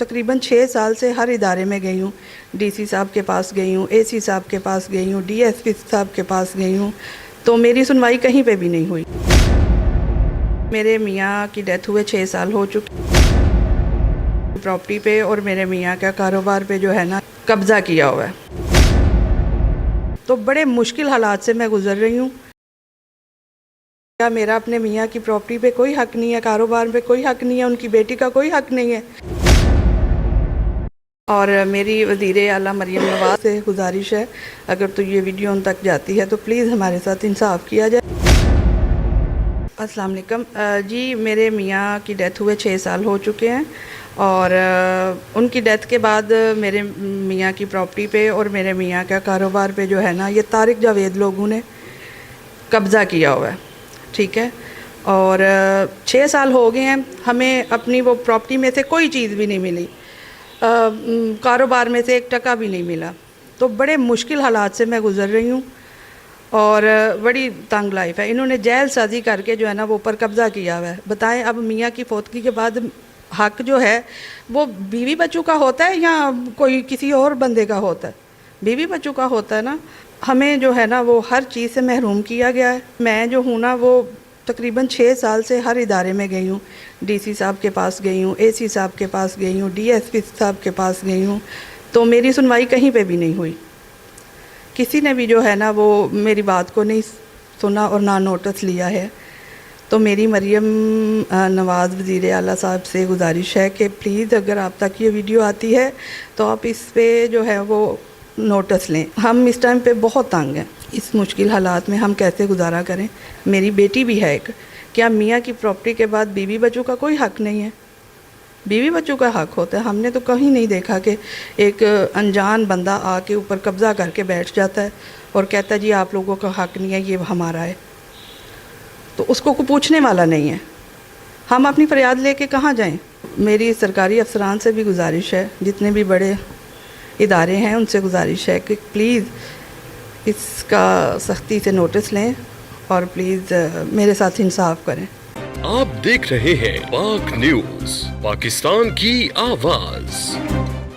تقریباً 6 سال سے ہر ادارے میں گئی ہوں. DC صاحب کے پاس گئی ہوں, AC صاحب کے پاس گئی ہوں, DSP صاحب کے پاس گئی ہوں, تو میری سنوائی کہیں پہ بھی نہیں ہوئی. میرے میاں کی ڈیتھ ہوئے 6 سال ہو چکے پراپرٹی پہ, اور میرے میاں کا کاروبار پہ جو ہے نا قبضہ کیا ہوا ہے. تو بڑے مشکل حالات سے میں گزر رہی ہوں. کیا میرا اپنے میاں کی پراپرٹی پہ کوئی حق نہیں ہے, کاروبار پہ کوئی حق نہیں ہے, ان کی بیٹی کا کوئی حق نہیں ہے. اور میری وزیر اعلیٰ مریم نواز سے گزارش ہے, اگر تو یہ ویڈیو ان تک جاتی ہے تو پلیز ہمارے ساتھ انصاف کیا جائے. السلام علیکم جی. میرے میاں کی ڈیتھ ہوئے 6 سال ہو چکے ہیں, اور ان کی ڈیتھ کے بعد میرے میاں کی پراپرٹی پہ اور میرے میاں کا کاروبار پہ جو ہے نا یہ طارق جاوید لوگوں نے قبضہ کیا ہوا ہے. ٹھیک ہے, اور 6 سال ہو گئے ہیں, ہمیں اپنی وہ پراپرٹی میں سے کوئی چیز بھی نہیں ملی, کاروبار میں سے 1 ٹکا بھی نہیں ملا. تو بڑے مشکل حالات سے میں گزر رہی ہوں, اور بڑی تنگ لائف ہے. انہوں نے جیل سازی کر کے جو ہے نا وہ اوپر قبضہ کیا ہوا ہے. بتائیں اب میاں کی فوتگی کے بعد حق جو ہے وہ بیوی بچوں کا ہوتا ہے یا کوئی کسی اور بندے کا ہوتا ہے؟ بیوی بچوں کا ہوتا ہے نا. ہمیں جو ہے نا وہ ہر چیز سے محروم کیا گیا ہے. میں جو ہوں نا وہ تقریباً 6 سال سے ہر ادارے میں گئی ہوں. DC صاحب کے پاس گئی ہوں, AC صاحب کے پاس گئی ہوں, DSP صاحب کے پاس گئی ہوں, تو میری سنوائی کہیں پہ بھی نہیں ہوئی. کسی نے بھی جو ہے نا وہ میری بات کو نہیں سنا اور نہ نوٹس لیا ہے. تو میری مریم نواز وزیر اعلیٰ صاحب سے گزارش ہے کہ پلیز اگر آپ تک یہ ویڈیو آتی ہے تو آپ اس پہ جو ہے وہ نوٹس لیں. ہم اس ٹائم پہ بہت تنگ ہیں. اس مشکل حالات میں ہم کیسے گزارا کریں؟ میری بیٹی بھی ہے ایک. کیا میاں کی پراپرٹی کے بعد بیوی بچوں کا کوئی حق نہیں ہے؟ بیوی بچوں کا حق ہوتا ہے. ہم نے تو کہیں نہیں دیکھا کہ ایک انجان بندہ آ کے اوپر قبضہ کر کے بیٹھ جاتا ہے اور کہتا ہے جی آپ لوگوں کا حق نہیں ہے, یہ ہمارا ہے. تو اس کو کوئی پوچھنے والا نہیں ہے. ہم اپنی فریاد لے کے کہاں جائیں؟ میری سرکاری افسران سے بھی گزارش ہے, جتنے بھی بڑے ادارے ہیں ان سے گزارش ہے کہ پلیز اس کا سختی سے نوٹس لیں اور پلیز میرے ساتھ انصاف کریں. آپ دیکھ رہے ہیں پاک نیوز, پاکستان کی آواز.